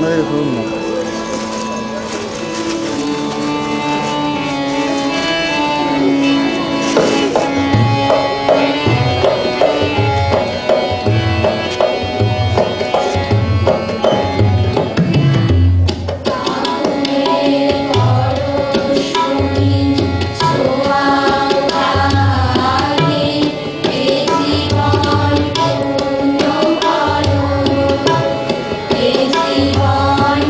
আপনাদের ধরুন না। জীবন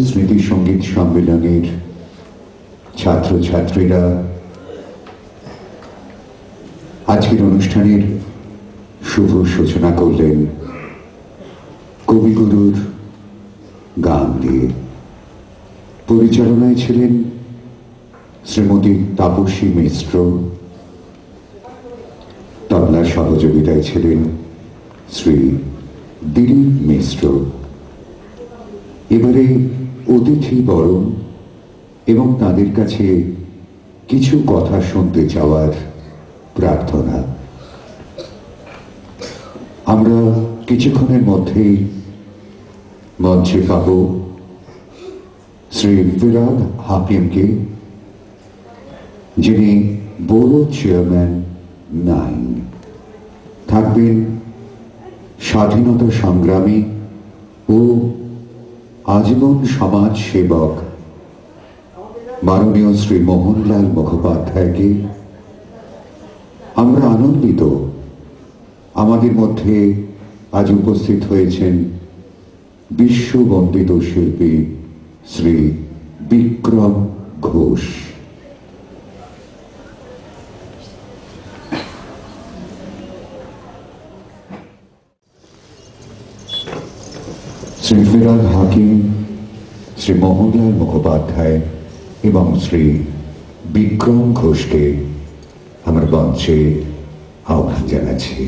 স্মৃতি সঙ্গীত সম্মেলনের ছাত্রছাত্রীরা আজকের অনুষ্ঠানের শুভ সূচনা করলেন কবিগুরুর গান দিয়ে। পরিচালনায় ছিলেন শ্রীমতী তাপসী মিশ্র, তবলার সহযোগিতায় ছিলেন শ্রী দিলীপ মিশ্র। এবারে অতিথি বরণ এবং তাদের কাছে কিছু কথা শুনতে চাওয়ার প্রার্থনা। আমরা কিছুক্ষণের মধ্যেই মঞ্চে পাব শ্রী ফিরাদ হাকিমকে, যিনি বোরো চেয়ারম্যান 9। থাকবেন স্বাধীনতা সংগ্রামী ও আজীবন সমাজ সেবক মাননীয় শ্রী মোহনলাল মুখোপাধ্যায়কে। আমরা আনন্দিত আমাদের মধ্যে আজ উপস্থিত হয়েছেন বিশ্ববন্দিত শিল্পী শ্রী বিক্রম ঘোষ। শ্রী ফিরাদ হাকিম, শ্রী মোহনলাল মুখোপাধ্যায় এবং শ্রী বিক্রম ঘোষকে আমার মঞ্চে আহ্বান জানাচ্ছি।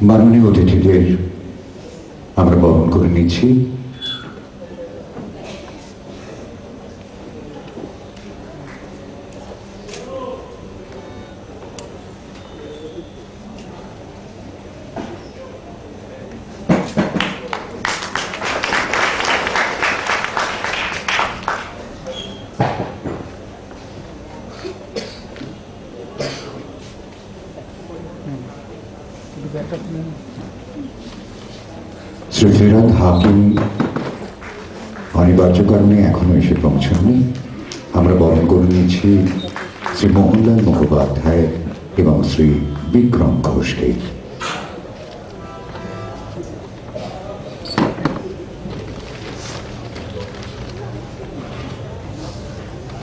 মাননীয় অতিথিদের আমরা বরণ করে নিচ্ছি। শ্রী ফিরাদ হাকিম অনিবার্য কারণে এখনো এসে পৌঁছাননি। আমরা বরণ করে নিচ্ছি শ্রী মোহনলাল মুখোপাধ্যায় এবং শ্রী বিক্রম ঘোষকে।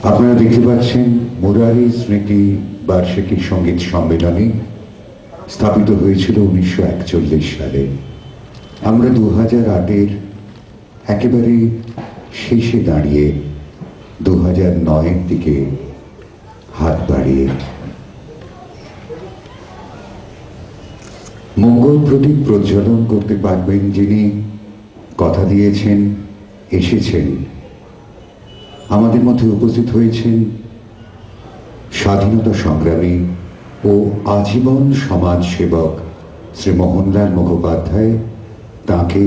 আপনারা দেখতে পাচ্ছেন মুরারি স্মৃতি বার্ষিকী সঙ্গীত সম্মেলনী স্থাপিত হয়েছিল 1941 সালে। আমরা 2008-এর একেবারে শেষে দাঁড়িয়ে 2009-এর দিকে হাত বাড়িয়ে মঙ্গল প্রদীপ প্রজ্বলন করতে পারবেন যিনি কথা দিয়েছেন, এসেছেন। আমাদের মধ্যে উপস্থিত হয়েছেন স্বাধীনতা সংগ্রামী ও আজীবন সমাজ সেবক শ্রী মোহনলাল মুখোপাধ্যায়, তাকে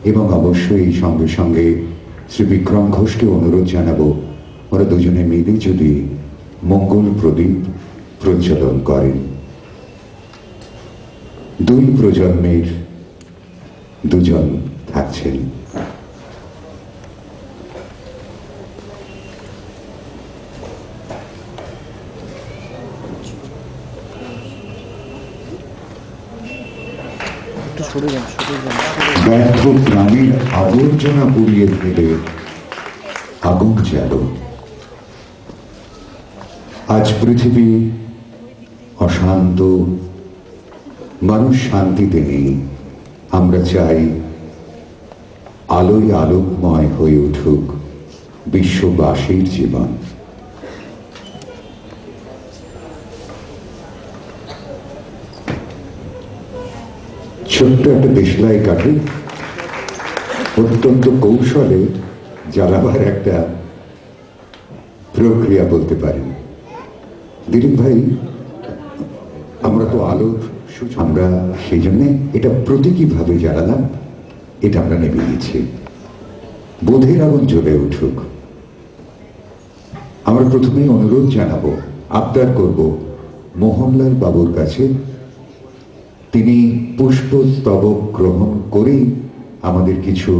এবং অবশ্যই সঙ্গে সঙ্গে শ্রী বিক্রম ঘোষকে অনুরোধ জানাবো ওরা দুজনে মিলে যদি মঙ্গল প্রদীপ প্রজ্বলন করেন। দুই প্রজন্মের দুজন থাকছেন। ব্যর্থ প্রাণীর আবর্জনা পুড়িয়ে ফেলে আগুন জ্বালো। আজ পৃথিবী অশান্ত, মানুষ শান্তিতে নেই। আমরা চাই আলোয় আলোকময় হয়ে উঠুক বিশ্ববাসীর জীবন। ছোট্ট একটা দেশলাই কাঠে অত্যন্ত কৌশলে জ্বালাবার একটা প্রক্রিয়া বলতে পারেন। দিলীপ ভাই, আমরা তো আলোর আমরা সেই জন্যে এটা প্রতীকীভাবে জ্বালালাম, এটা আমরা নেমে গেছি। বোধের আগুন জ্বলে উঠুক। আমরা প্রথমেই অনুরোধ জানাবো, আবদার করব মোহনলাল বাবুর কাছে তিনি পুষ্পস্তবক গ্রহণ করেই আমাদের কিছু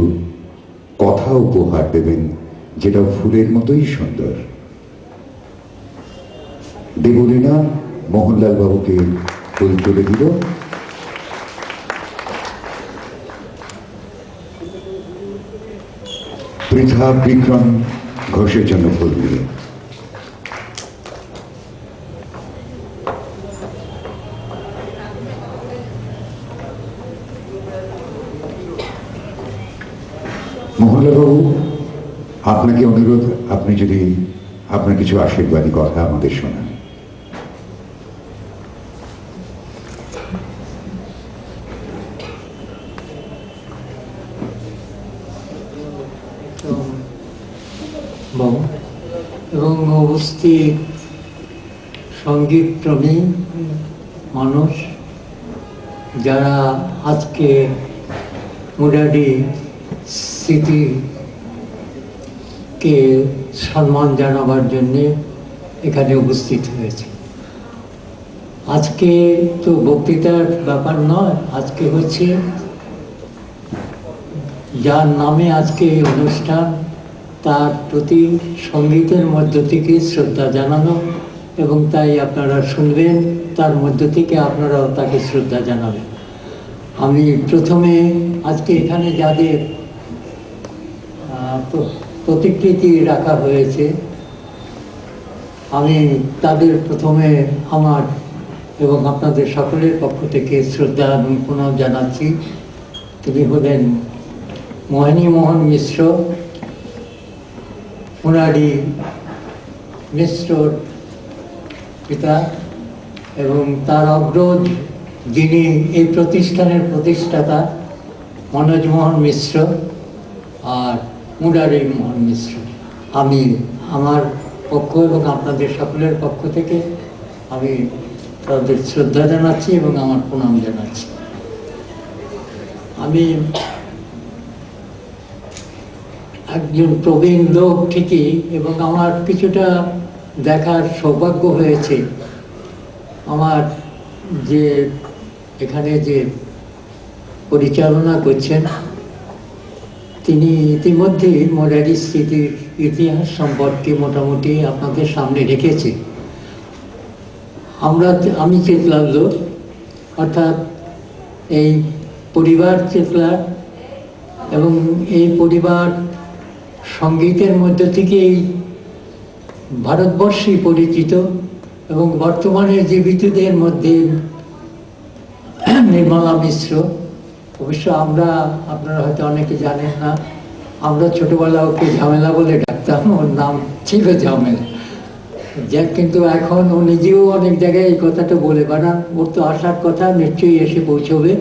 কথা উপহার দেবেন, যেটা ফুলের মতোই সুন্দর। দেবলীনা মোহনলাল বাবুকে ফুল তুলে দিল। পৃথা বিক্রম ঘোষের জন্য ফুল দিয়ে। মোহনলালবাবু, আপনাকে অনুরোধ, আপনি যদি আপনার কিছু আশীর্বাদী কথা আমাদের শোনান। এবং উপস্থিত সঙ্গীত প্রেমী মানুষ যারা আজকে মুরারি স্মৃতিকে সম্মান জানাবার জন্যে এখানে উপস্থিত হয়েছে। আজকে তো বক্তৃতার ব্যাপার নয়, আজকে হচ্ছে যার নামে আজকে এই অনুষ্ঠান, তার প্রতি সঙ্গীতের মধ্য থেকে শ্রদ্ধা জানানো, এবং তাই আপনারা শুনবেন, তার মধ্য থেকে আপনারাও তাকে শ্রদ্ধা জানাবেন। আমি প্রথমে আজকে এখানে যাদের প্রতিকৃতি রাখা হয়েছে, আমি তাদের প্রথমে আমার এবং আপনাদের সকলের পক্ষ থেকে শ্রদ্ধা এবং প্রণাম জানাচ্ছি। তিনি হলেন মোহিনী মোহন মিশ্র, মুরারি মিশ্রর পিতা, এবং তার অগ্রজ যিনি এই প্রতিষ্ঠানের প্রতিষ্ঠাতা মনোজ মোহন মিশ্র আর মুরারি মোহন মিশ্র। আমি আমার পক্ষ এবং আপনাদের সকলের পক্ষ থেকে আমি তাদের শ্রদ্ধা জানাচ্ছি এবং আমার প্রণাম জানাচ্ছি। আমি একজন প্রবীণ লোক ঠিকই, এবং আমার কিছুটা দেখার সৌভাগ্য হয়েছে। আমার যে এখানে যে পরিচালনা করছেন, তিনি ইতিমধ্যেই মুরারি স্মৃতির ইতিহাস সম্পর্কে মোটামুটি আপনাদের সামনে রেখেছে। আমি চেতলার লোক, অর্থাৎ এই পরিবার চেতলার, এবং এই পরিবার সঙ্গীতের মধ্য থেকেই ভারতবর্ষে পরিচিত, এবং বর্তমানে জীবিতদের মধ্যে নির্মলা মিশ্র। অবশ্য আপনারা হয়তো অনেকে জানেন না, আমরা ছোটবেলা ওকে ঝামেলা বলে ডাকতাম, ওর নাম ছিল ঝামেলা। কিন্তু এখন ও নিজেও অনেক জায়গায় এই কথাটা বলে বেড়ান। ওর তো আসার কথা, নিশ্চয়ই এসে পৌঁছবে।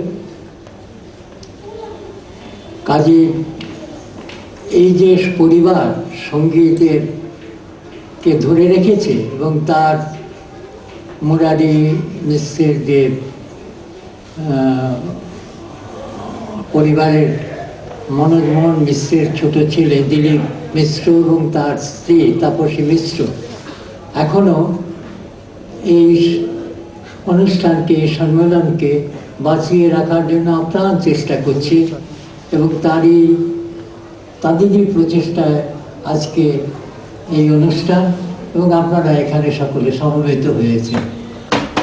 কাজে এই যে পরিবার সঙ্গীতের কে ধরে রেখেছে, এবং তার মুরারি মিশ্রের যে পরিবারের মনোজ মোহন মিশ্রের ছোট ছেলে দিলীপ মিশ্র এবং তার স্ত্রী তাপসী মিশ্র এখনো এই অনুষ্ঠানকে, সম্মেলনকে বাঁচিয়ে রাখার জন্য আপ্রাণ চেষ্টা করছে, এবং তাদেরই প্রচেষ্টায় আজকে এই অনুষ্ঠান, এবং আপনারা এখানে সকলে সমবেত হয়েছে।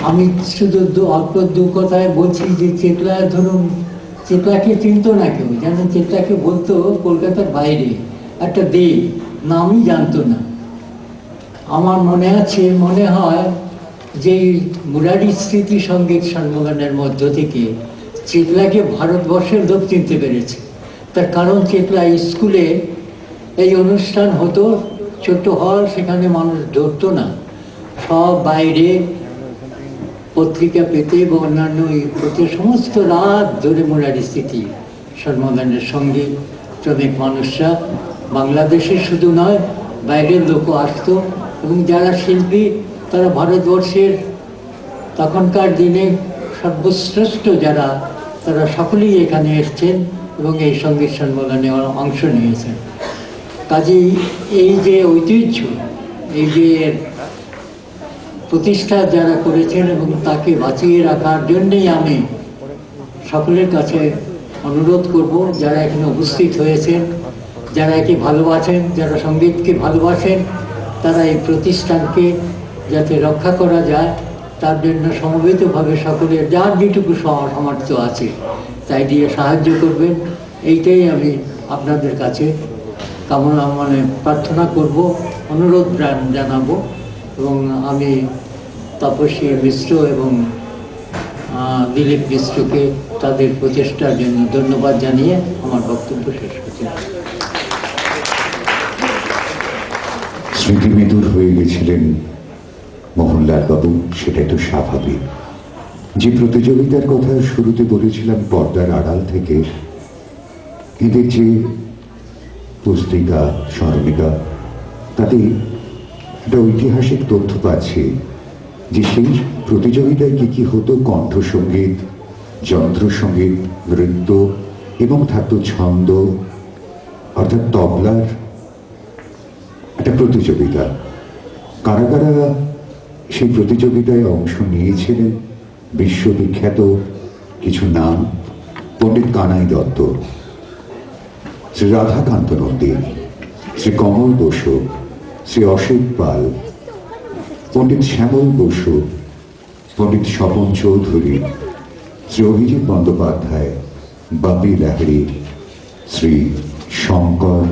আমি শুধু অল্প দু কথায় বলছি যে চেতলাকে চিনত না কেউ, যেন চেতলাকে বলতো কলকাতার বাইরে একটা দ্বীপ, নামই জানতো না। আমার মনে হয় যে মুরারি স্মৃতি সঙ্গীত সম্মেলনের মধ্য থেকে চেতলাকে ভারতবর্ষের লোক চিনতে পেরেছে। তার কারণ চেতলা স্কুলে এই অনুষ্ঠান হতো, ছোট্ট হল, সেখানে মানুষ ধরতো না, সব বাইরে পত্রিকা পেতে বা অন্যান্য প্রতি সমস্ত রাত ধরে মুরারি স্মৃতি সম্মেলনের সঙ্গে শ্রমিক মানুষরা, বাংলাদেশের শুধু নয় বাইরের লোকও আসতো, এবং যারা শিল্পী তারা ভারতবর্ষের তখনকার দিনে সর্বশ্রেষ্ঠ যারা, তারা সকলেই এখানে এসছেন এবং এই সঙ্গীত সম্মেলনে অংশ নিয়েছেন। কাজেই এই যে ঐতিহ্য, এই যে প্রতিষ্ঠা যারা করেছেন এবং তাকে বাঁচিয়ে রাখার জন্যেই আমি সকলের কাছে অনুরোধ করব, যারা এখানে উপস্থিত হয়েছেন, যারা একে ভালোবাসেন, যারা সঙ্গীতকে ভালোবাসেন, তারা এই প্রতিষ্ঠানকে যাতে রক্ষা করা যায় তার জন্য সমবেতভাবে সকলের যার যেটুকু সামর্থ্য আছে তাই দিয়ে সাহায্য করবেন, এইটাই আমি আপনাদের কাছে কামনা প্রার্থনা করব, অনুরোধ জানাবো। এবং আমি তপস্বী মিশ্র এবং দিলীপ মিশ্রকে তাদের প্রচেষ্টার জন্য ধন্যবাদ জানিয়ে আমার বক্তব্য শেষ করছি। স্মৃতিবিদুর হয়ে গেছিলেন মোহনলাল বাবু, সেটা তো স্বাভাবিক। যে প্রতিযোগিতার কথা শুরুতে বলেছিলাম পর্দার আড়াল থেকে, এদের যে পুস্তিকা স্মরণিকা, তাতে একটা ঐতিহাসিক তথ্য পাচ্ছি যে সেই প্রতিযোগিতায় কি কি হতো। কণ্ঠসঙ্গীত, যন্ত্রসঙ্গীত, নৃত্য এবং থাকতো ছন্দ, অর্থাৎ তবলার একটা প্রতিযোগিতা। কারা কারা সেই প্রতিযোগিতায় অংশ নিয়েছিলেন? বিশ্ববিখ্যাত কিছু নাম: পণ্ডিত কানাই দত্ত, শ্রী রাধাকান্ত নন্দী, শ্রী কমল বসু, শ্রী অশোক পাল, পণ্ডিত শ্যামল বসু, পণ্ডিত স্বপন চৌধুরী, শ্রী অভিজিৎ বন্দ্যোপাধ্যায়, বাপি লাহিড়ী, শ্রী শঙ্কর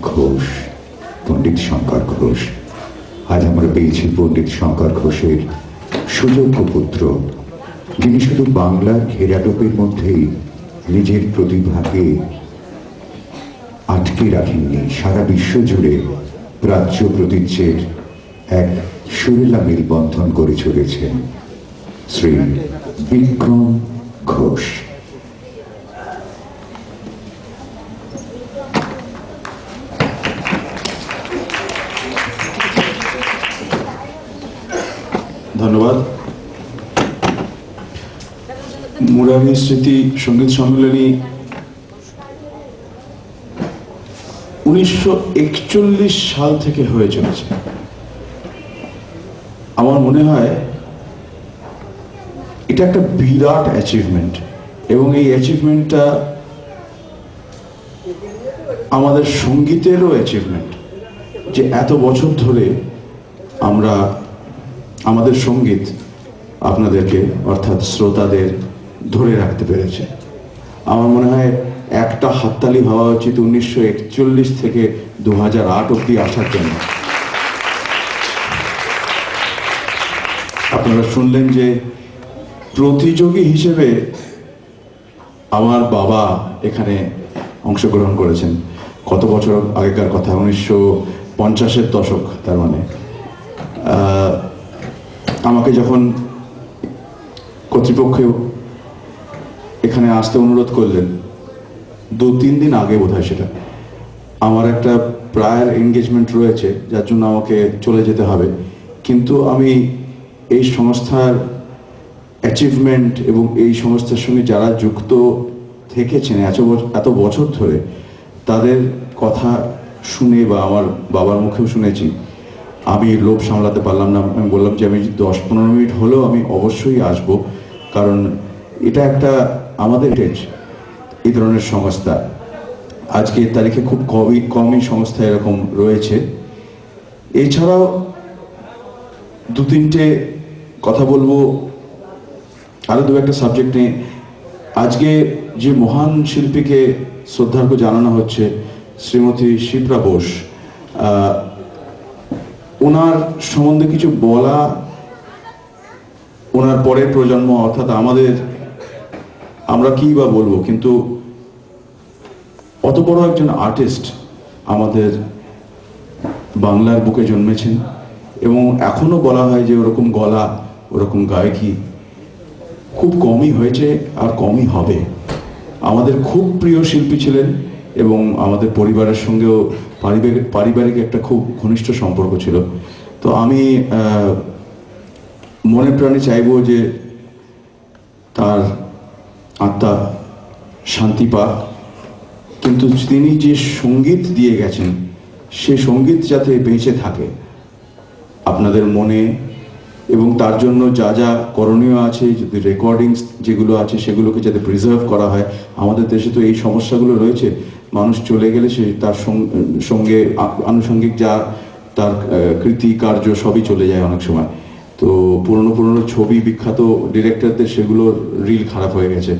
ঘোষ, পণ্ডিত শঙ্কর ঘোষ। আজ আমরা পেয়েছি পণ্ডিত শঙ্কর ঘোষের সুযোগ্য পুত্র, যিনি শুধু বাংলার ঘেরাটোপের মধ্যেই নিজের প্রতিভাকে আটকে রাখেননি, সারা বিশ্ব জুড়ে প্রাচ্য প্রতীচ্যের এক সুরেলা মেলবন্ধন করে চলেছেন। শ্রী বিক্রম ঘোষ। ধন্যবাদ। মুরারি স্মৃতি সঙ্গীত সম্মেলনী 1941 সাল থেকে হয়ে চলেছে। আমার মনে হয় এটা একটা বিরাট অ্যাচিভমেন্ট, এবং এই অ্যাচিভমেন্টটা আমাদের সঙ্গীতেরও অ্যাচিভমেন্ট, যে এত বছর ধরে আমরা আমাদের সঙ্গীত আপনাদেরকে অর্থাৎ শ্রোতাদের ধরে রাখতে পেরেছে। আমার মনে হয় একটা হাততালি হওয়া উচিত 1941 থেকে 2008 অব্দি আসার জন্য। আপনারা শুনলেন যে প্রতিযোগী হিসেবে আমার বাবা এখানে অংশগ্রহণ করেছেন। কত বছর আগেকার কথা, 1950-এর দশক। তার মানে আমাকে যখন কর্তৃপক্ষ এখানে আসতে অনুরোধ করলেন, 2-3 দিন আগে বোধহয় সেটা, আমার একটা প্রায়র এনগেজমেন্ট রয়েছে যার জন্য আমাকে চলে যেতে হবে, কিন্তু আমি এই সংস্থার অ্যাচিভমেন্ট এবং এই সংস্থার সঙ্গে যারা যুক্ত থেকেছেন এত বছর ধরে, তাদের কথা শুনে বা আমার বাবার মুখেও শুনেছি, আমি লোভ সামলাতে পারলাম না। আমি বললাম যে আমি 10-15 মিনিট হলেও আমি অবশ্যই আসব, কারণ এটা একটা আমাদের এই ধরনের সংস্থা। আজকের তারিখে খুব কমই সংস্থা এরকম রয়েছে। এছাড়াও 2-3টে কথা বলবো, আরো 2-একটা সাবজেক্ট নিয়ে। আজকে যে মহান শিল্পীকে শ্রদ্ধার্ঘ্য জানানো হচ্ছে, শ্রীমতী শিপ্রা বোস, ওনার সম্বন্ধে কিছু বলা, ওনার পরের প্রজন্ম অর্থাৎ আমরা কি বা বলবো, কিন্তু অত বড় একজন আর্টিস্ট আমাদের বাংলার বুকে জন্মেছেন, এবং এখনো বলা হয় যে ওরকম গলা, ওরকম গায়কি খুব কমই হয়েছে আর কমই হবে। আমাদের খুব প্রিয় শিল্পী ছিলেন, এবং আমাদের পরিবারের সঙ্গেও পারিবারিক একটা খুব ঘনিষ্ঠ সম্পর্ক ছিল। তো আমি মনে প্রাণে চাইব যে তার আত্মা শান্তি পাক, কিন্তু তিনি যে সঙ্গীত দিয়ে গেছেন সেই সঙ্গীত যাতে বেঁচে থাকে আপনাদের মনে এবং তার জন্য যা যা করণীয় আছে, যদি রেকর্ডিংস যেগুলো আছে সেগুলোকে যাতে প্রিজার্ভ করা হয়। আমাদের দেশে তো এই সমস্যাগুলো রয়েছে, মানুষ চলে গেলে সে তার সঙ্গে আনুষঙ্গিক যা তার কৃতি কার্য সবই চলে যায় অনেক সময়। তো পুরনো পুরনো ছবি, বিখ্যাত ডিরেক্টরদের সেগুলোর রিল খারাপ হয়ে গেছে।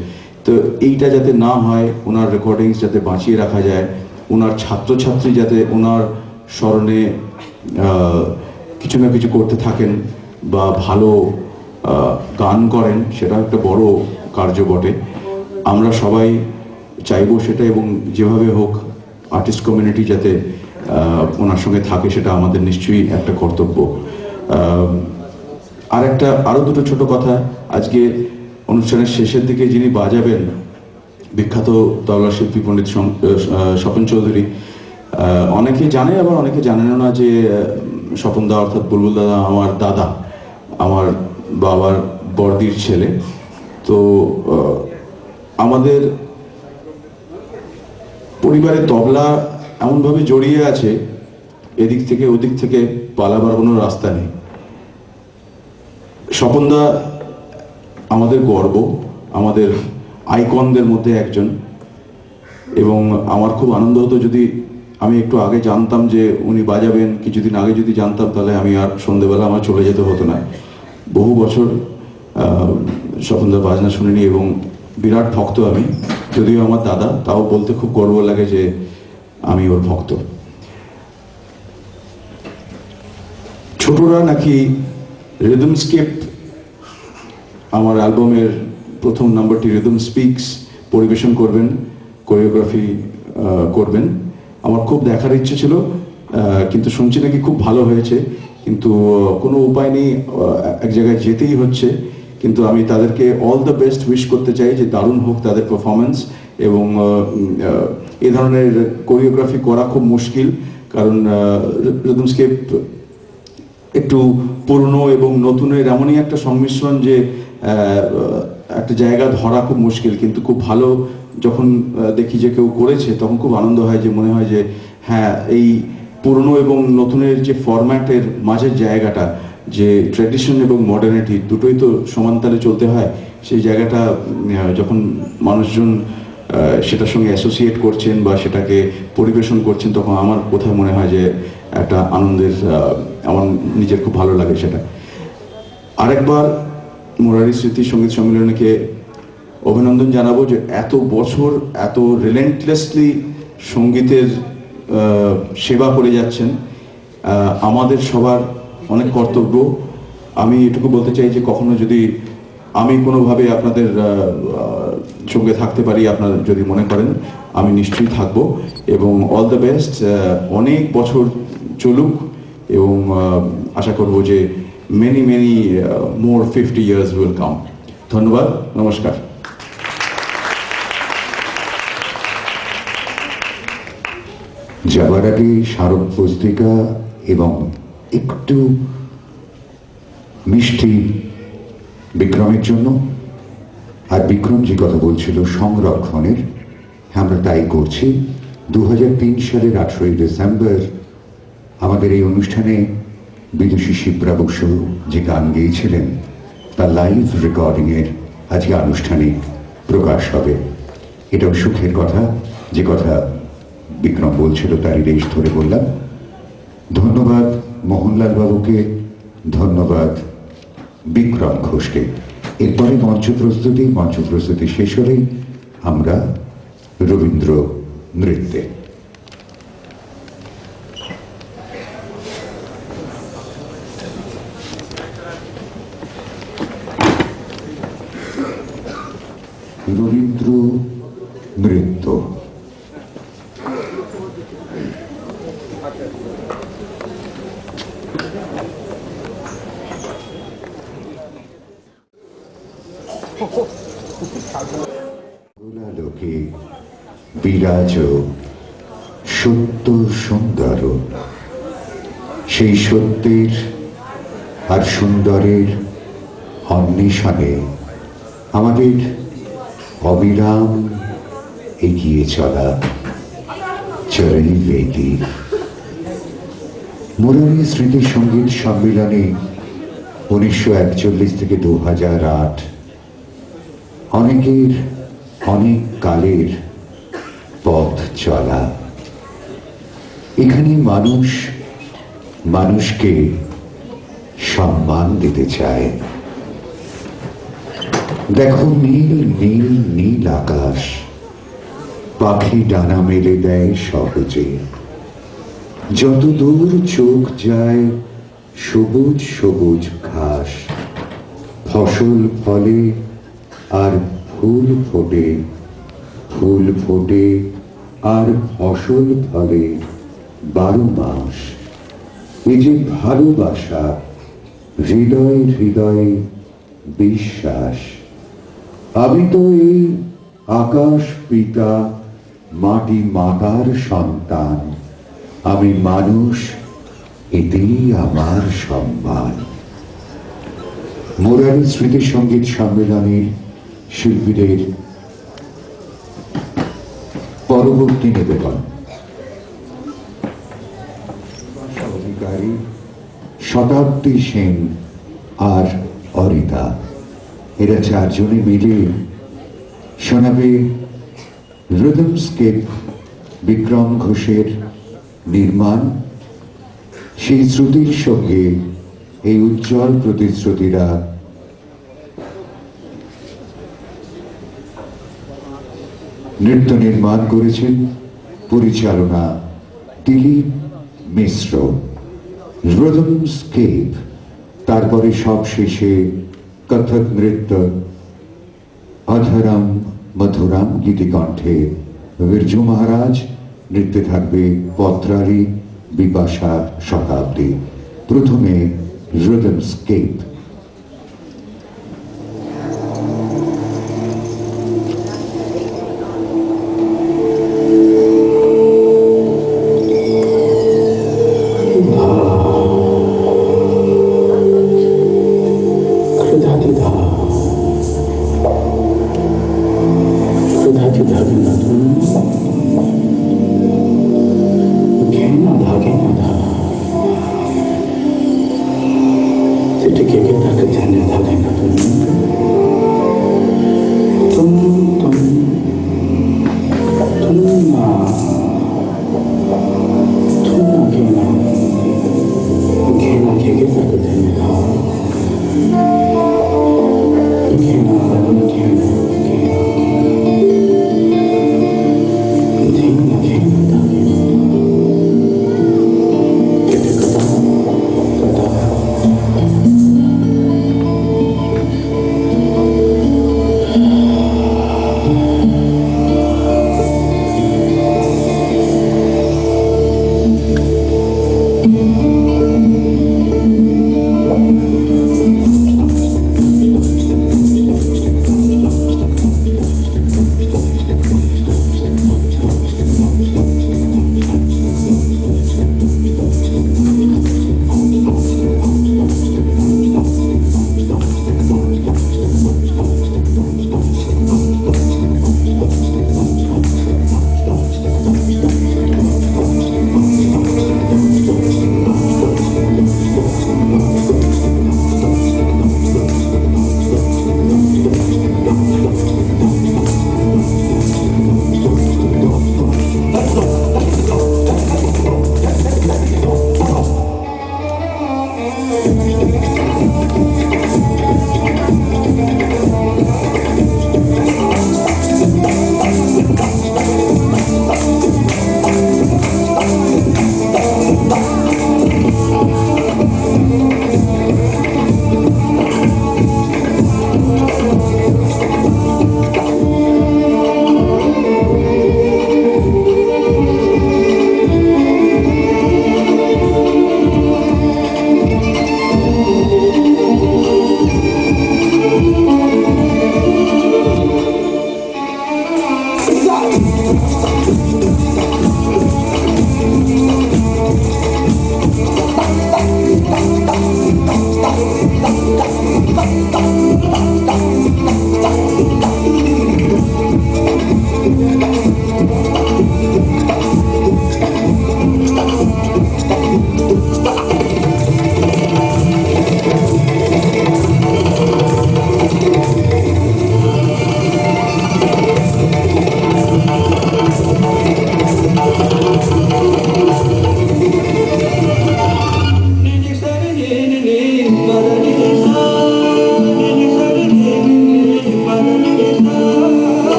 তো এইটা যাতে না হয়, ওনার রেকর্ডিংস যাতে বাঁচিয়ে রাখা যায়, ওনার ছাত্রছাত্রী যাতে ওনার স্মরণে কিছু না কিছু করতে থাকেন বা ভালো গান করেন, সেটা একটা বড় কার্য বটে। আমরা সবাই চাইবো সেটা, এবং যেভাবে হোক আর্টিস্ট কমিউনিটি যাতে ওনার সঙ্গে থাকে সেটা আমাদের নিশ্চয়ই একটা কর্তব্য। আরো দুটো ছোট কথা। আজকে অনুষ্ঠানের শেষের দিকে যিনি বাজাবেন, বিখ্যাত তবলা শিল্পী পণ্ডিত স্বপন চৌধুরী, অনেকে জানে আবার অনেকে জানেন না যে স্বপন দা অর্থাৎ বুলবুল দাদা আমার দাদা, আমার বাবার বড়দির ছেলে। তো আমাদের পরিবারে তবলা এমনভাবে জড়িয়ে আছে, এদিক থেকে ওদিক থেকে পালাবার কোনো রাস্তা নেই। স্বপনদা আমাদের গর্ব, আমাদের আইকনদের মধ্যে একজন, এবং আমার খুব আনন্দ হতো যদি আমি একটু আগে জানতাম যে উনি বাজাবেন, কিছুদিন আগে যদি জানতাম, তাহলে আমি আর সন্ধ্যেবেলা আমার চলে যেতে হতো না। বহু বছর স্বপনদার বাজনা শুনিনি এবং বিরাট ভক্ত আমি, যদিও আমার দাদা, তাও বলতে খুব গর্ব লাগে যে আমি ওর ভক্ত। ছোটরা নাকি রিদমস্কেপ, আমার অ্যালবামের প্রথম নাম্বারটি রিদম স্পিক্স পরিবেশন করবেন, কোরিওগ্রাফি করবেন। আমার খুব দেখার ইচ্ছে ছিল, কিন্তু শুনছি নাকি খুব ভালো হয়েছে, কিন্তু কোনো উপায় নেই, এক জায়গায় যেতেই হচ্ছে। কিন্তু আমি তাদেরকে অল দ্য বেস্ট উইশ করতে চাই যে দারুণ হোক তাদের পারফরমেন্স। এবং এ ধরনের কোরিওগ্রাফি করা খুব মুশকিল, কারণ রিদমস্কেপ একটু পুরনো এবং নতুনের এমনই একটা সংমিশ্রণ যে একটা জায়গা ধরা খুব মুশকিল। কিন্তু খুব ভালো যখন দেখি যে কেউ করেছে, তখন খুব আনন্দ হয়, যে মনে হয় যে হ্যাঁ, এই পুরনো এবং নতুনের যে ফরম্যাটের মাঝের জায়গাটা, যে ট্র্যাডিশন এবং মডার্নিটি দুটোই তো সমান্তরালে চলতে হয়, সেই জায়গাটা যখন মানুষজন সেটার সঙ্গে অ্যাসোসিয়েট করছেন বা সেটাকে পরিবেশন করছেন, তখন আমার কোথায় মনে হয় যে একটা আনন্দের, আমার নিজের খুব ভালো লাগে সেটা। আরেকবার মুরারি স্মৃতি সঙ্গীত সম্মেলনীকে অভিনন্দন জানাবো যে এত বছর এত রিলেন্টলেসলি সঙ্গীতের সেবা করে যাচ্ছেন। আমাদের সবার অনেক কর্তব্য। আমি এটুকু বলতে চাই যে কখনো যদি আমি কোনোভাবে আপনাদের সঙ্গে থাকতে পারি, আপনারা যদি মনে করেন, আমি নিশ্চয়ই থাকবো। এবং অল দ্য বেস্ট, অনেক বছর চলুক, এবং আশা করব যে many more 50 years will come. ধন্যবাদ, নমস্কার। যাবার আগে স্মারক পুস্তিকা এবং একটু মিষ্টি বিক্রমের জন্য। আর বিক্রম যে কথা বলছিল সংরক্ষণের, আমরা তাই করছি। 2003 সালের 18ই ডিসেম্বর আমাদের এই অনুষ্ঠানে বিদুষী শিপ্রা বসু যে গান গেয়েছিলেন, তার লাইভ রেকর্ডিংয়ের আজকে আনুষ্ঠানিক প্রকাশ হবে। এটাও সুখের কথা, যে কথা বিক্রম বলছিল তারই রেশ ধরে বললাম। ধন্যবাদ মোহনলাল বাবুকে, ধন্যবাদ বিক্রম ঘোষকে। এরপরে মঞ্চ প্রস্তুতি শেষ হলেই আমরা রবীন্দ্র নৃত্যে। রবীন্দ্র নৃত্য। লোকে বিরাজ সত্য সুন্দর, সেই সত্যের আর সুন্দরের অন্বেষণে আমাদের অবিরাম এগিয়ে চলা চরণী বেদী। মুরারি স্মৃতি সঙ্গীত সম্মেলনে 1941 থেকে 2008, অনেকের অনেক কালের পথ চলা। এখানে মানুষ মানুষকে সম্মান দিতে চায়। দেখো নীল নীল নীল আকাশ, পাখি ডানা মেলে দেয় সহজে। যত দূর চোখ যায় সবুজ সবুজ ঘাস, ফসল ফলে আর ফুল ফোটে, ফুল ফোটে আর ফসল ফলে 12 মাস। এই যে ভালোবাসা, হৃদয়ে হৃদয়ে বিশ্বাস। আমি তো এই আকাশ পিতা, মাটি মাতার সন্তান। আমি মানুষ, এতেই আমার সম্মান। মুরারি স্মৃতি সঙ্গীত সম্মেলনের শিল্পীদের পরবর্তী নিবেদন। অধিকারী, শতাব্দী সেন আর অরিতা, এরা চারজনে মিলে শোনাবে রিদমস্কেপ, বিক্রম ঘোষের নির্মাণ। সেই শ্রুতির সঙ্গে এই উজ্জ্বল প্রতিশ্রুতিরা নৃত্য নির্মাণ করেছেন। পরিচালনা দিলীপ মিশ্র। রিদমস্কেপ, তারপরে সব শেষে কথক নৃত্য অধরম মধুরাম গীতিকণ্ঠে বিরজু মহারাজ। নৃত্যে থাকবে পত্রালী, বিপাশা, শতাব্দী। প্রথমে রিদমস্কেপ।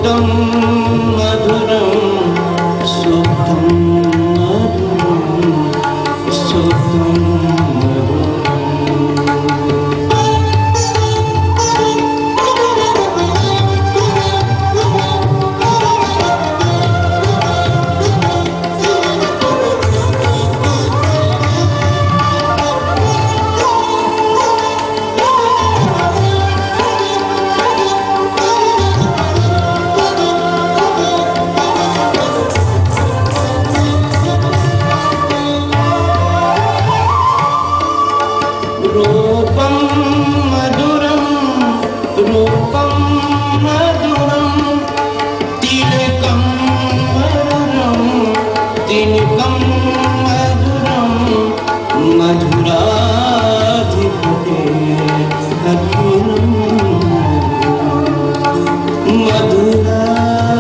सुप्तं मधुरं सुप्तं मधुरं सुप्तं रूपं मधुरं रूपं मधुरं तिलकं मधुरं तिलकं मधुरं मधुराधिपते अखिलं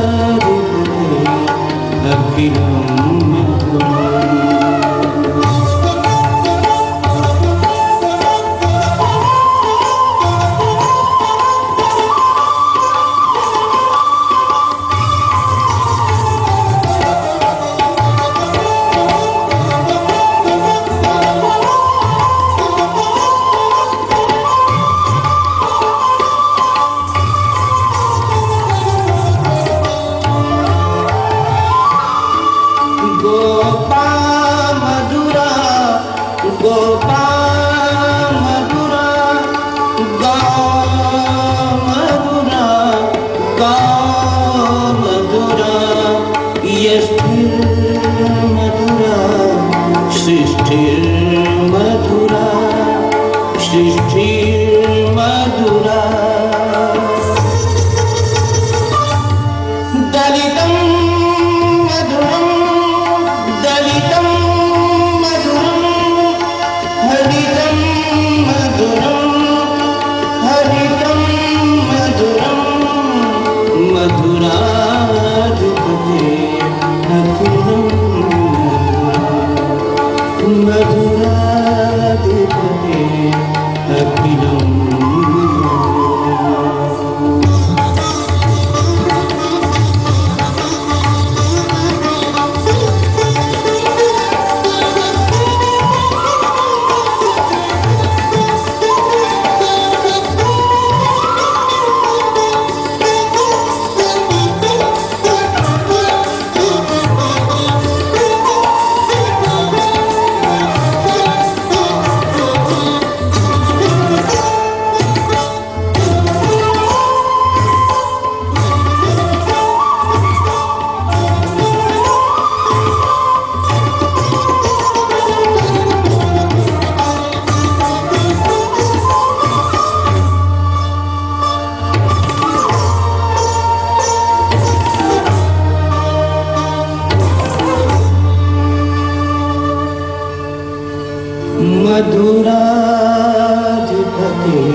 मधुराधिपते अखिलं गोपा मधुरा गोपा मधुरा गा मधुरा गा मधुरा यष्टिर्मधुरा सृष्टिर्मधुरा सृष्टिर्मधुरा दलितं मधुरं दलितं मधुरं हरितं मधुरं हरितं मधुरं मधुराधिपते अखिलं मधुराधिपते अखिलं मधुराधिपते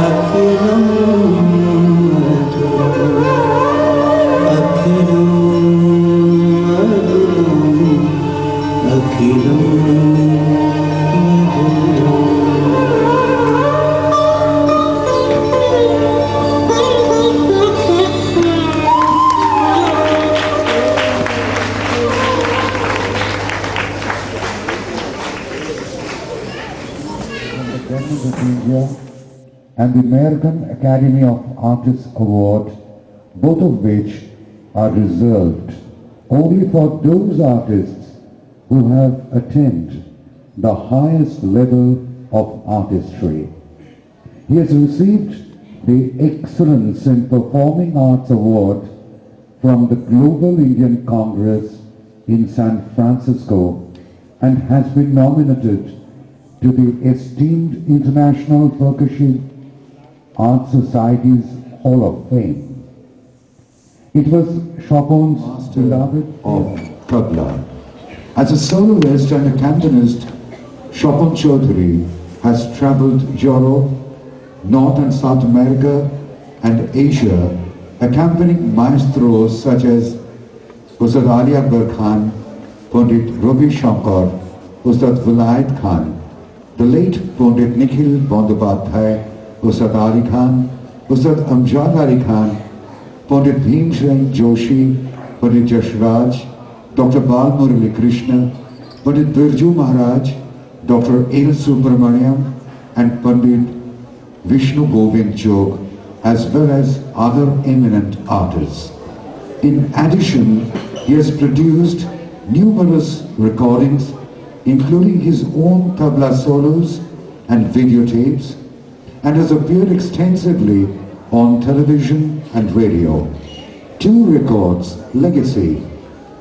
अखिलं मधुरम् अखिलं मधुरम् अखिलं Government of India and the American Academy of Artists Award, both of which are reserved only for those artists who have attained the highest level of artistry. He has received the Excellence in Performing Arts Award from the Global Indian Congress in San Francisco and has been nominated to the esteemed International Percussion Art Society's Hall of Fame. It was Chopin's beloved of tabla. As a soloist and a cantonist, Chopin Chaudhary has travelled Europe, North and South America and Asia, accompanying maestros such as Ustad Ali Akbar Khan, Pandit Ravi Shankar, Ustad Vilayat Khan, the late Pandit Nikhil Bandyopadhyay, Ustad Ali Khan, Ustad Amjad Ali Khan, Pandit Bhimsen Joshi, Pandit Jashraj, Dr. Bal Murali Krishna, Pandit Birju Maharaj, Dr. L. Subramaniam, and Pandit Vishnu Govind Jog, as well as other eminent artists. In addition, he has produced numerous recordings, including his own tabla solos and videotapes, and has appeared extensively on television and radio. 2 records, Legacy,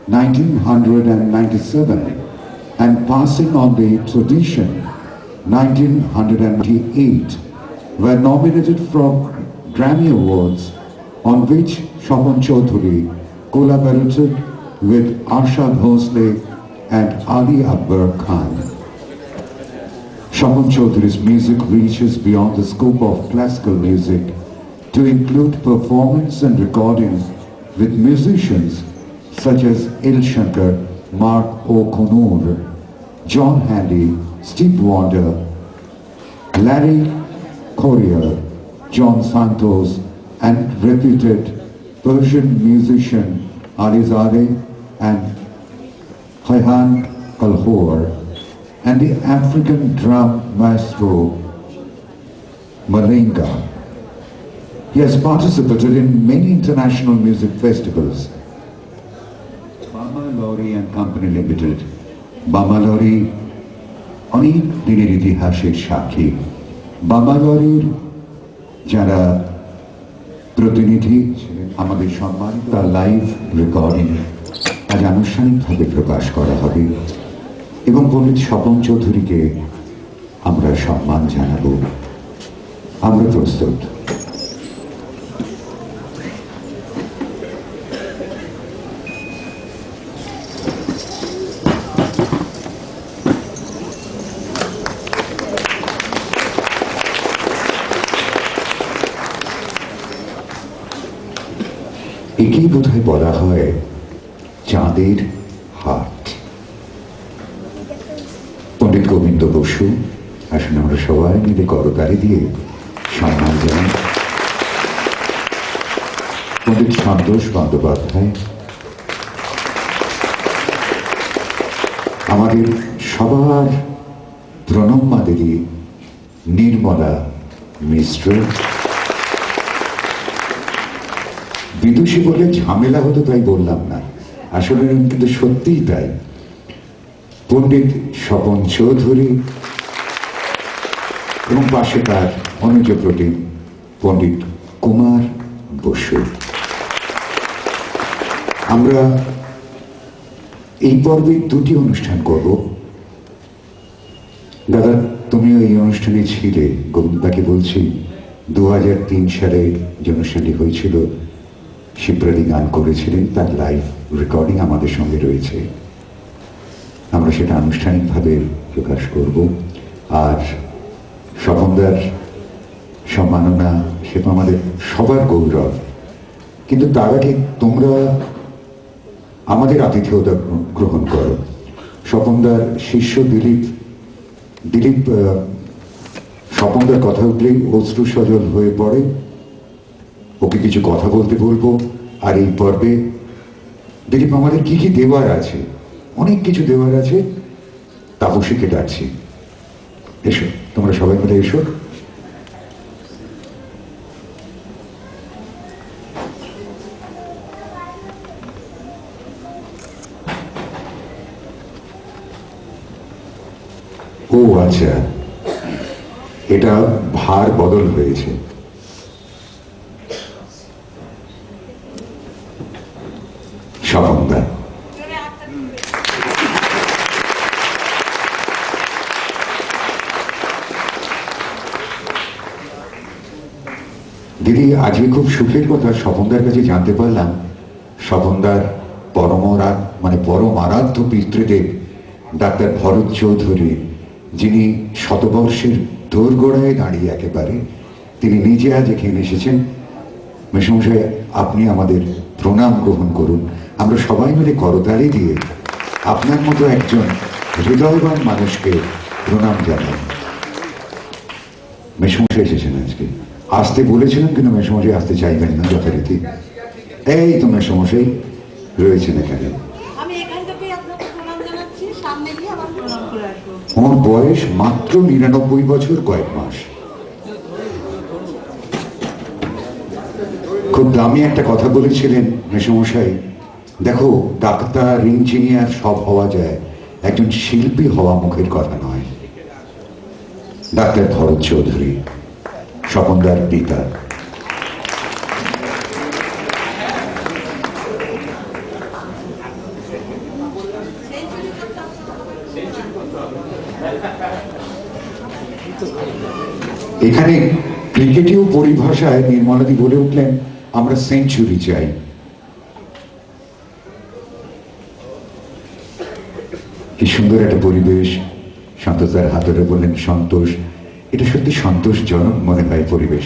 1997, and Passing on the Tradition, 1998, were nominated for Grammy Awards, on which Shobhan Chaudhary collaborated with Asha Bhosle and Ali Akbar Khan. Shobhan Chaudhary's music reaches beyond the scope of classical music to include performance and recording with musicians such as El Shankar, Mark O'Connor, John Handy, Steve Wonder, Larry Coryell, John Santos, and reputed Persian musician Alizadeh and Hayhan Kalhor, and the African drum maestro Malinga. He has participated in many international music festivals. Bama Lowry and Company Limited, Bama Lowry অনেক দিনের ইতিহাসের সাক্ষী। বাবা লরির যারা প্রতিনিধি আমাদের সম্মানিত তার লাইভ রেকর্ডিং আজ আনুষ্ঠানিকভাবে প্রকাশ করা হবে এবং পণ্ডিত স্বপন চৌধুরীকে আমরা সম্মান জানাবো। আমরা প্রস্তুত। একেই বোধহয় বলা হয় চাঁদের হাট। পণ্ডিত গোবিন্দ বসু, আসলে আমরা সবাই মিলে করতালি দিয়ে সম্মান জানাই। পণ্ডিত সন্তোষ বন্দ্যোপাধ্যায়, আমাদের সবার প্রণম্যা দেবী নির্মলা মিশ্র। বিদুষী বলে ঝামেলা হতো তাই বললাম না, আসলে কিন্তু সত্যিই তাই। পণ্ডিত স্বপন চৌধুরী এবং পাশে তার অনুজ প্রতিম পণ্ডিত কুমার বসু। আমরা এই পর্বে 2টি অনুষ্ঠান করব। দাদা, তুমিও এই অনুষ্ঠানে ছিলে। গোবিন্দদাকে বলছি 2003 সালে যে অনুষ্ঠানটি হয়েছিল, শিবরালি গান করেছিলেন, তার লাইভ রেকর্ডিং আমাদের সঙ্গে রয়েছে। আমরা সেটা আনুষ্ঠানিকভাবে প্রকাশ করব। আর স্বপনদার সম্মাননা, সেটা আমাদের সবার গৌরব। কিন্তু তার আগে তোমরা আমাদের আতিথেয়তা গ্রহণ করো। স্বপনদার শিষ্য দিলীপ স্বপনদার কথা উঠলেই অশ্রু সজল হয়ে পড়ে। ওকে কিছু কথা বলতে বলবো। আর এই পর্বে দিলীপ, আমাদের কি কি দেওয়ার আছে, অনেক কিছু দেওয়ার আছে। তাপসীকে ডাকছি, এসো, তোমরা সবাই মিলে এসো। ও আচ্ছা, এটা ভার বদল হয়েছে। স্বপনদা, দিদি, আজকে খুব সুখের কথা, স্বপনদার কাছে জানতে পারলাম স্বপনদার পরম আরাধ্য পিতৃদেব ডাক্তার ভরত চৌধুরী, যিনি শতবর্ষের দোরগোড়ায় দাঁড়িয়ে একেবারে, তিনি নিজে আজ এখানে এসেছেন। মেসমশাই, আপনি আমাদের প্রণাম গ্রহণ করুন। আমরা সবাই মিলে করতালি দিয়ে আপনার মতো একজন হৃদয়বান মানুষকে প্রণাম জানাই। মেসমশাই এসেছেন আজকে। আসতে বলেছিলাম কিন্তু মেসমশাই আসতে চাইবেন না যথারীতি। এই তোমার সমস্যাই রয়েছে না কেন? আমি এখান থেকে আপনাকে প্রণাম জানাচ্ছি, সামনে গিয়ে আবার প্রণাম করে আসবো। আমার বয়স মাত্র 99 বছর কয়েক মাস। খুব দামি একটা কথা বলেছিলেন মেসমশাই, দেখো ডাক্তার ইঞ্জিনিয়ার সব হওয়া যায়, একজন শিল্পী হওয়া মুখের কথা নয়। ডাক্তার ভরত চৌধুরী, স্বপনদার পিতা। এখানে ক্রিকেটীয় পরিভাষায় নির্মলাদি বলে উঠলেন, আমরা সেঞ্চুরি চাই। কি সুন্দর একটা পরিবেশ। সন্তোষদার হাত ধরে বললেন, সন্তোষ, এটা সত্যি সন্তোষজনক মনে হয় পরিবেশ।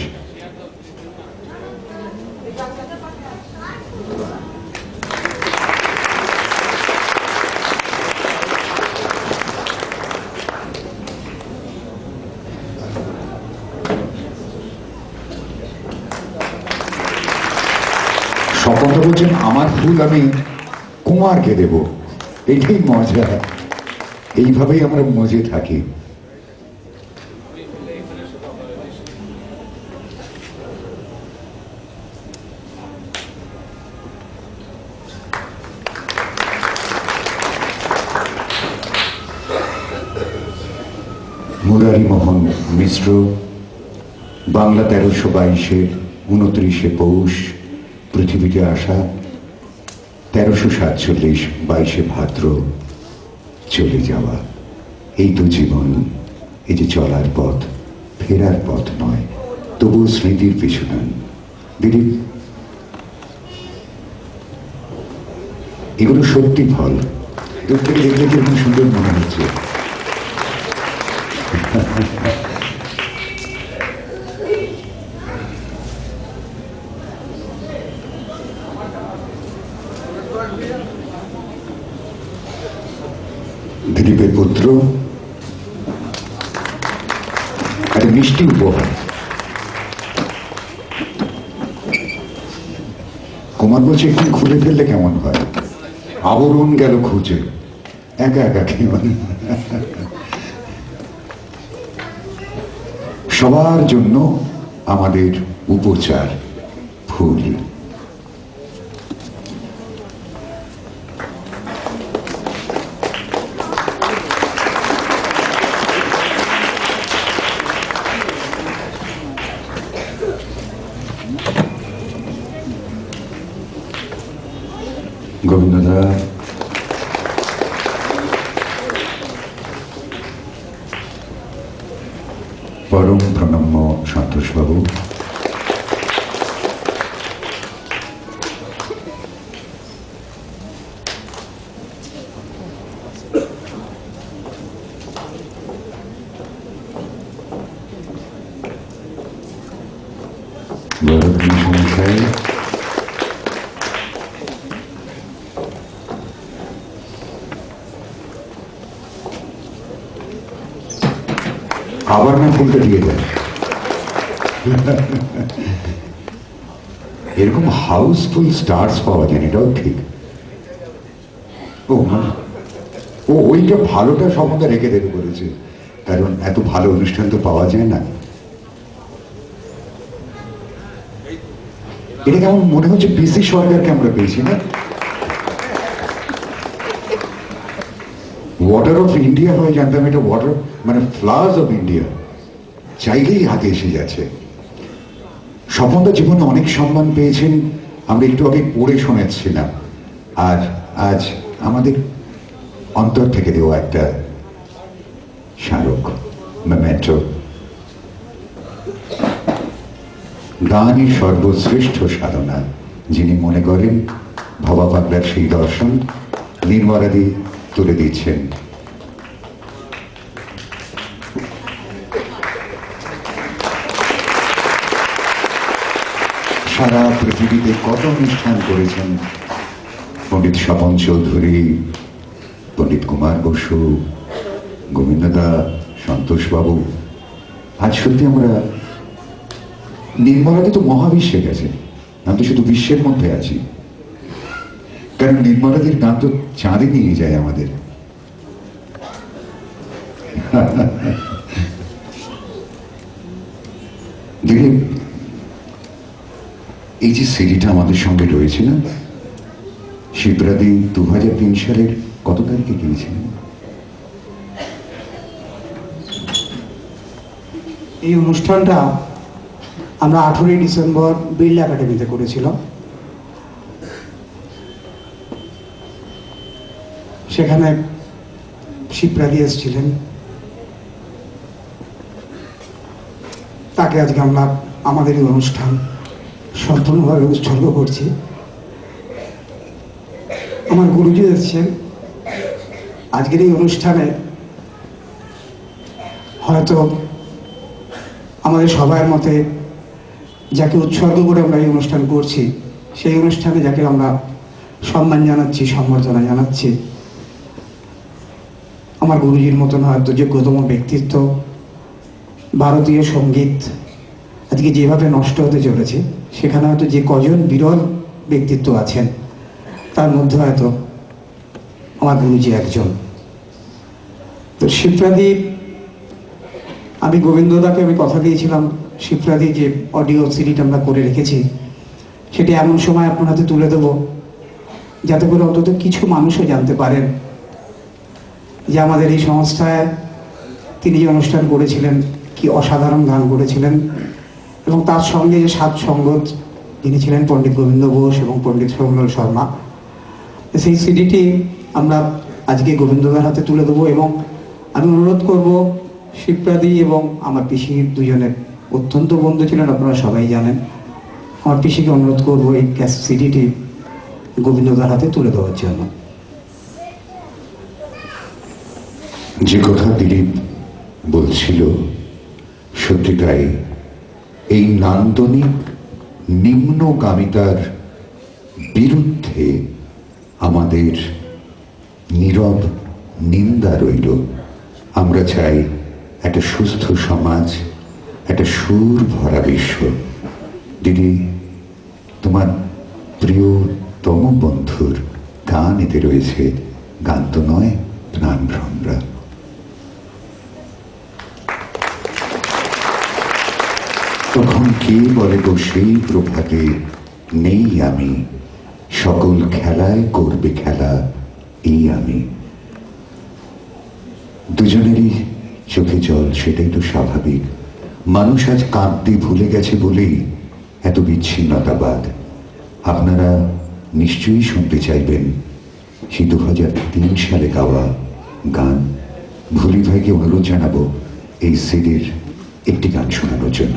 স্বপনদা বলছেন, আমার ফুল আমি কুমারকে দেব। এটাই মজা, এইভাবেই আমরা মজে থাকি। মুরারীমোহন মিশ্র, বাংলা 1322-এর 29শে পৌষ পৃথিবীতে আসা, 1347 22শে ভাদ্র চলে যাওয়া। এই তো জীবন, এই যে চলার পথ, ফেরার পথ নয়, তবুও স্মৃতির পিছু নেন। দিদি, এগুলো সত্যি ফল। দূর থেকে দেখলে কিরকম সুন্দর মনে হচ্ছে। দিলীপের পুত্র, একটা মিষ্টি উপহার। কুমার বলছে, একটু খুলে ফেললে কেমন হয়? আবরণ গেল খুঁজে, একা একা কেমন। সবার জন্য আমাদের উপচার ফুল। গোবিন্দদা, পরম প্রণম্য সন্তোষবাবু, সংখ্যায় আবার না ফুলটা দিয়ে দেয়। এরকম হাউসফুল স্টার্স পাওয়া যায়, এটাও ঠিক। ও মানে ও ওইটা ভালোটা সম্বন্ধে রেখে দেবে বলেছে, কারণ এত ভালো অনুষ্ঠান তো পাওয়া যায় না। এটা কেমন মনে হচ্ছে পিসি সরকারকে আমরা পেয়েছি না? ওয়াটার অফ ইন্ডিয়া হয়ে জানতাম, এটা ওয়াটার মানে ফ্লাওয়ার্স অফ ইন্ডিয়া, চাইলেই হাতে এসে যাচ্ছে। স্বপনদা জীবনে অনেক সম্মান পেয়েছেন, আমরা একটু আগে পড়ে শোনাচ্ছিলাম। আর আজ আমাদের অন্তর থেকে দেওয়া একটা স্মারক, মেমেন্টো। গানই সর্বশ্রেষ্ঠ সাধনা, যিনি মনে করেন ভবা পাগলার সেই দর্শন নির্মলাদি তুলে দিচ্ছেন। সারা পৃথিবীতে কত অনুষ্ঠান করেছেন পণ্ডিত স্বপন চৌধুরী, পণ্ডিত কুমার বসু, গোবিন্দদা, সন্তোষবাবু। আজ সত্যি আমরা, নির্মলাদি তো মহাবিশ্বে গেছে, আমি তো শুধু বিশ্বের মধ্যে আছি, কারণ নির্মলাদির গান তো চাঁদে নিয়ে যায় আমাদের। দিলীপ, এই যে সিডিটা আমাদের সঙ্গে রয়েছে না, শিবরাদি 2003 সালের কত তারিখে গিয়েছিলেন? এই অনুষ্ঠানটা আমরা 18ই ডিসেম্বর বিড়লা একাডেমিতে করেছিলাম। সেখানে শিবরাদি এসেছিলেন, তাকে আজকে আমরা আমাদের এই অনুষ্ঠান সম্পূর্ণভাবে উৎসর্গ করছি। আমার গুরুজি এসেছেন আজকের এই অনুষ্ঠানে। হয়তো আমাদের সবার মতে যাকে উৎসর্গ করে আমরা এই অনুষ্ঠান করছি, সেই অনুষ্ঠানে যাকে আমরা সম্মান জানাচ্ছি, সম্বর্ধনা জানাচ্ছি, আমার গুরুজির মতন হয়তো যোগ্যতম ব্যক্তিত্ব। ভারতীয় সঙ্গীত আজকে যেভাবে নষ্ট হতে চলেছে, সেখানে হয়তো যে কজন বিরল ব্যক্তিত্ব আছেন, তার মধ্যে হয়তো আমার গুরুজি একজন। তো শিবরাদি, আমি গোবিন্দদাকে কথা দিয়েছিলাম, শিবরাদি যে অডিও সিডিটা আমরা করে রেখেছি, সেটা এমন সময় আপনার হাতে তুলে দেবো যাতে করে অন্তত কিছু মানুষও জানতে পারেন যে আমাদের এই সংস্থায় তিনি যে অনুষ্ঠান করেছিলেন, কি অসাধারণ গান করেছিলেন, এবং তার সঙ্গে যে সাত সঙ্গত যিনি ছিলেন পণ্ডিত গোবিন্দ ঘোষ এবং পণ্ডিত সৌম্যল শর্মা। সেই সিডিটি আমরা আজকে গোবিন্দদার হাতে তুলে দেবো, এবং আমি অনুরোধ করব শিবরাদি এবং আমার পিসি দুজনের অত্যন্ত বন্ধু ছিলেন, আপনারা সবাই জানেন। আমার পিসিকে অনুরোধ করবো এই সিডিটি গোবিন্দদার হাতে তুলে দেওয়ার জন্য। যে কথা দিলীপ বলছিল সত্যি তাই। এই নান্দনিক নিম্নগামিতার বিরুদ্ধে আমাদের নীরব নিন্দা রইল। আমরা চাই একটা সুস্থ সমাজ, একটা সুর ভরা বিশ্ব। দিদি, তোমার প্রিয়তম বন্ধুর গান এতে রয়েছে, গান তো নয়, প্রাণ ভ্রমরা। তখন কে বলে গো সেই প্রভাতে নেই আমি, সকল খেলায় করবে খেলা এই আমি। দুজনেরই চোখে জল, সেটাই তো স্বাভাবিক। মানুষ আজ কাঁদতে ভুলে গেছে বলেই এত বিচ্ছিন্নতাবাদ। আপনারা নিশ্চয়ই শুনতে চাইবেন সেই 2003 সালে গাওয়া গান। ভুলি ভাইকে অনুরোধ জানাবো এই সিডির একটি গান শোনানোর জন্য।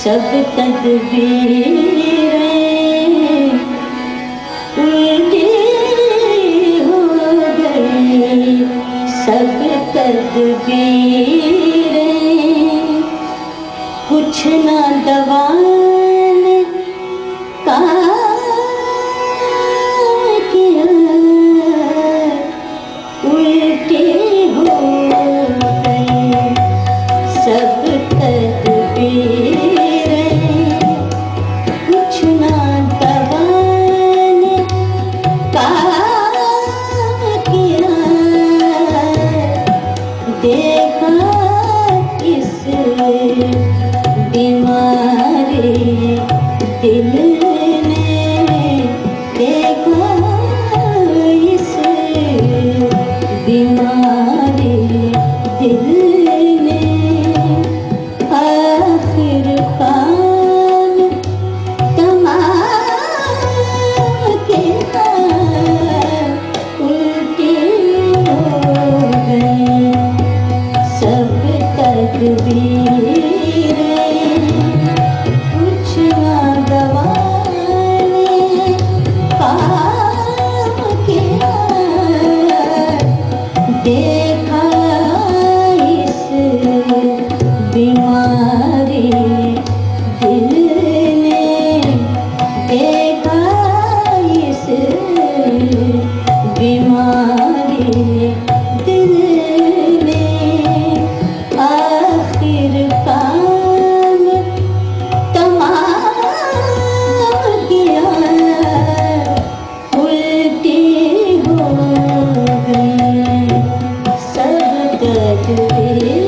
सब तदबीरें उल्टी हो गई, सब तदबीरें कुछ ना दवान का किया, उल्टी हो गई सब बीमारी कुछ ना दवाने काम किया, देखा इस बीमारी दिल ने, देखा इस बीमारी दिल ने, आखिर काम तमाम किया, उल्टी हो गई सब तकदीरें।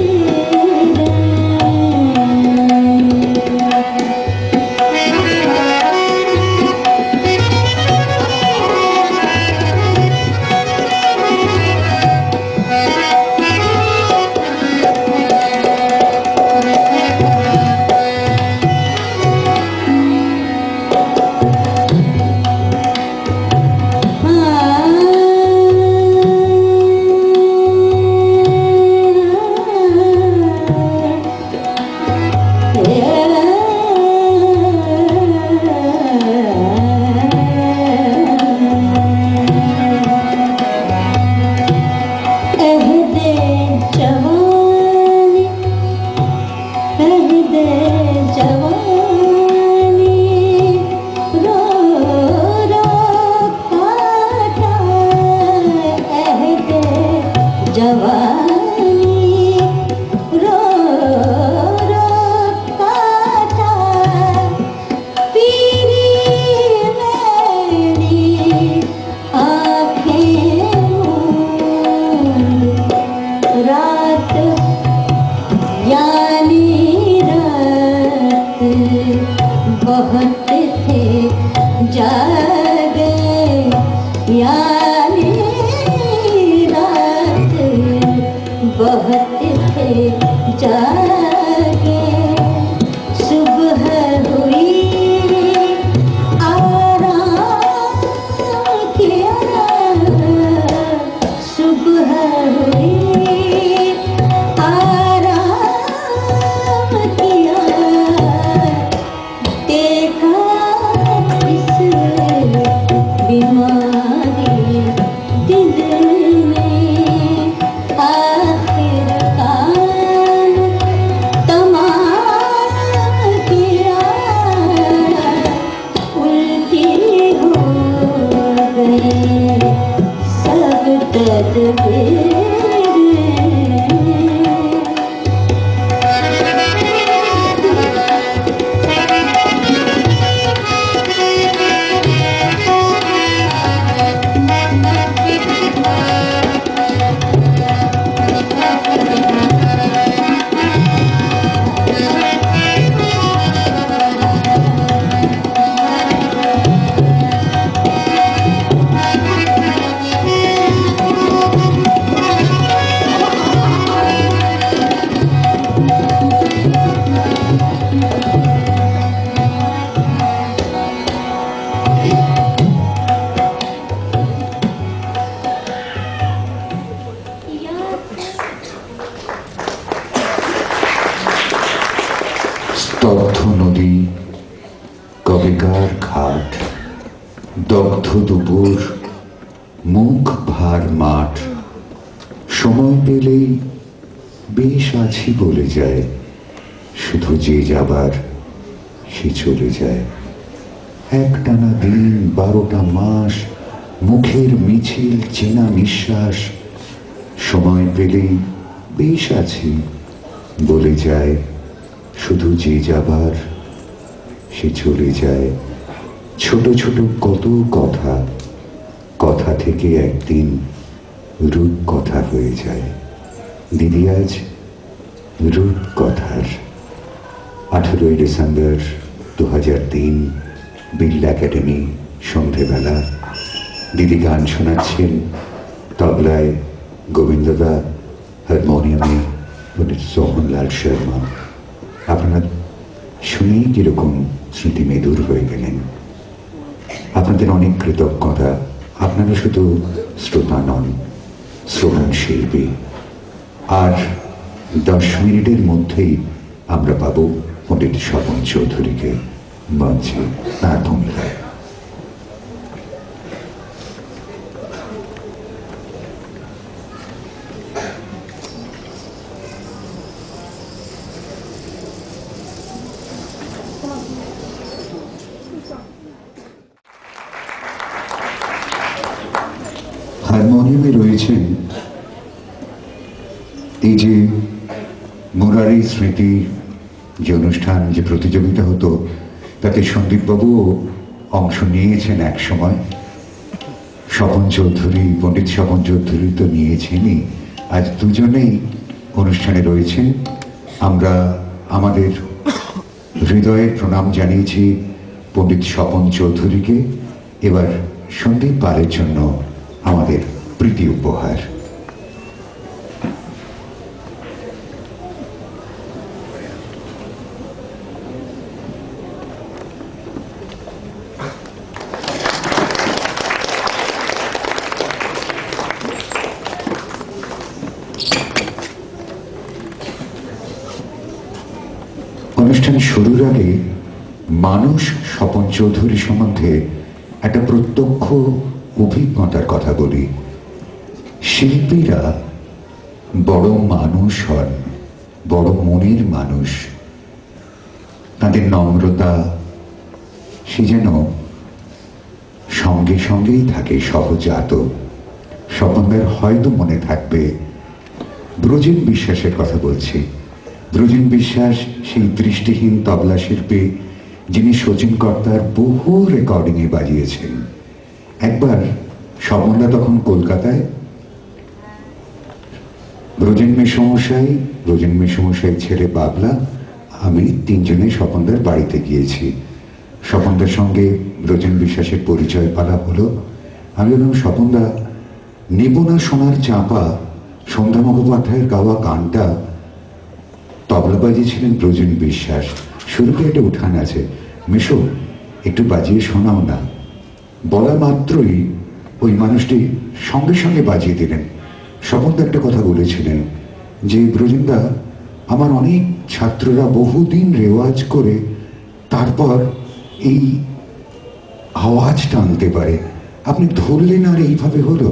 बहुत थे जागे यानी रात, बहुत थे जागे, सुबह हुई आराम किया, सुबह हुई आराम किया, देखा इस बीमारी दिल ने, आखिर काम तमाम किया, उल्टी हो गई सब तकदीरें। স্তব্ধ নদী, কবেকার ঘাট, দগ্ধ দুপুর, মুখ ভার মাঠ, সময় পেলেই বেশ আছি বলে যায়, শুধু যে যাবার সে চলে যায়। একটানা দিন, 12টা মাস, মুখের মিছিল, চেনা নিঃশ্বাস, সময় পেলেই বেশ আছি বলে যায়, শুধু যে যাবার সে চলে যায়। ছোট ছোট কত কথা, কথা থেকে একদিন রূপ কথা হয়ে যায়। দিদি আজ রূপ কথার 18ই ডিসেম্বর 2003 বিড়লা একাডেমি, সন্ধেবেলা। দিদি গান শোনাচ্ছেন, তবলায় গোবিন্দদা, হারমোনিয়ামে পণ্ডিত সোহনলাল শর্মা। আপনারা শুনেই কিরকম স্মৃতি মেদুর হয়ে গেলেন। আপনাদের অনেক কৃতজ্ঞতা। আপনারা শুধু শ্রোতা নন, শ্রবণ শিল্পী। আর 10 মিনিটের মধ্যেই আমরা পাব পণ্ডিত স্বপন চৌধুরীকে মঞ্চে তার ভূমিকায়। হারমোনিয়ামে রয়েছেন এই যে মুরারি স্মৃতি যে অনুষ্ঠান, যে প্রতিযোগিতা হতো, তাতে সন্দীপবাবুও অংশ নিয়েছেন এক সময়। স্বপন চৌধুরী, পণ্ডিত স্বপন চৌধুরী তো নিয়েছেনই, আজ দুজনেই অনুষ্ঠানে রয়েছেন। আমরা আমাদের হৃদয়ের প্রণাম জানিয়েছি পণ্ডিত স্বপন চৌধুরীকে। এবার সন্দীপ পালের জন্য আমাদের প্রীতি উপহার। অনুষ্ঠান শুরুর আগে মানুষ স্বপন চৌধুরী সম্বন্ধে একটা প্রত্যক্ষ অভিজ্ঞতার কথা বলি। শিল্পীরা বড় মানুষ হন, বড় মনের মানুষ। তাদের নম্রতা সে যেন সঙ্গে সঙ্গেই থাকে, সহজাত। স্বপনদার হয়তো মনে থাকবে, ব্রজেন বিশ্বাসের কথা বলছি। ব্রজেন বিশ্বাস সেই দৃষ্টিহীন তবলা শিল্পী যিনি শচীন কর্তার বহু রেকর্ডিংয়ে বাজিয়েছেন। একবার স্বপনদা তখন কলকাতায়, ব্রজেন মেসমশাই ছেলে বাবলা, আমি তিনজনে স্বপনদার বাড়িতে গিয়েছি। স্বপনদার সঙ্গে ব্রজেন বিশ্বাসের পরিচয় পালা হলো। আমি বললাম, স্বপনদা, নেব না সোনার চাঁপা, সন্ধ্যা মুখোপাধ্যায়ের গাওয়া গানটা তবলা বাজিয়েছিলেন ব্রজেন বিশ্বাস। শুরুতে একটা উঠান আছে, মেশো একটু বাজিয়ে শোনাও না। বলা মাত্রই ওই মানুষটি সঙ্গে সঙ্গে বাজিয়ে দিলেন। স্বপনদা একটা কথা বলেছিলেন যে, ব্রজেনদা, আমার অনেক ছাত্ররা বহুদিন রেওয়াজ করে তারপর এই আওয়াজটা আনতে পারে, আপনি ধরলেন আর এইভাবে হলো।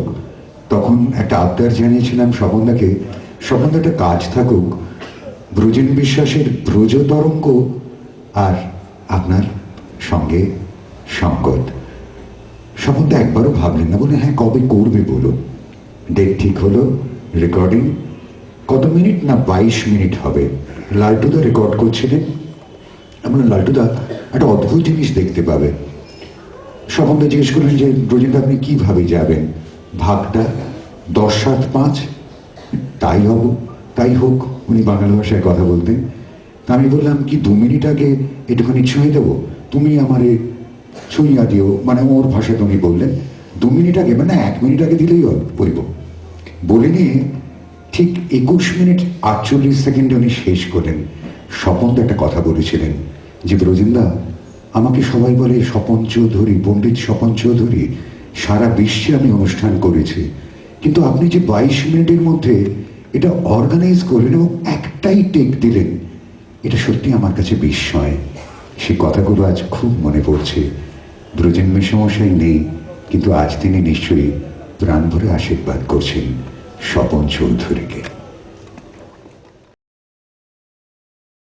তখন একটা আবদার জানিয়েছিলাম স্বপনদাকে, স্বপনদাটা কাজ থাকুক, ব্রজেন বিশ্বাসের ব্রজ তরঙ্গ আর আপনার সঙ্গে সঙ্গত। স্বপনদা একবারও ভাবলেন না, বলে হ্যাঁ কবে করবে বলো। ডেট ঠিক হলো, রেকর্ডিং কত মিনিট না 22 মিনিট হবে। লালটুদা রেকর্ড করছিলেন। আমরা লালটুদা একটা অদ্ভুত জিনিস দেখতে পাবে। স্বপনদা জিজ্ঞেস করলেন যে, ব্রজেনদা আপনি কিভাবে যাবেন? ভাগটা 10-7-5, তাই হোক। উনি বাংলা ভাষায় কথা বলতেন। তা আমি বললাম, কি 2 মিনিট আগে একটুখানি ছুঁয়ে দেবো, তুমি আমারে ছুঁইয়া দিও, মানে ওর ভাষাতে উনি বললেন 2 মিনিট আগে, মানে 1 মিনিট আগে দিলেই বলব। বলে নিয়ে ঠিক 21 মিনিট 48 সেকেন্ডে উনি শেষ করেন। স্বপন একটা কথা বলেছিলেন যে, ব্রজেনদা, আমাকে সবাই বলে স্বপন চৌধুরী, পণ্ডিত স্বপন চৌধুরী, সারা বিশ্বে আমি অনুষ্ঠান করেছি, কিন্তু আপনি যে 22 মিনিটের মধ্যে এটা অর্গানাইজ করলেন এবং একটাই টেক দিলেন, এটা সত্যি আমার কাছে বিস্ময়। সেই কথাগুলো আজ খুব মনে পড়ছে। ব্রজেন মেসমশাই নেই, কিন্তু আজ তিনি নিশ্চয়ই প্রাণ ভরে আশীর্বাদ করছেন স্বপন চৌধুরীকে।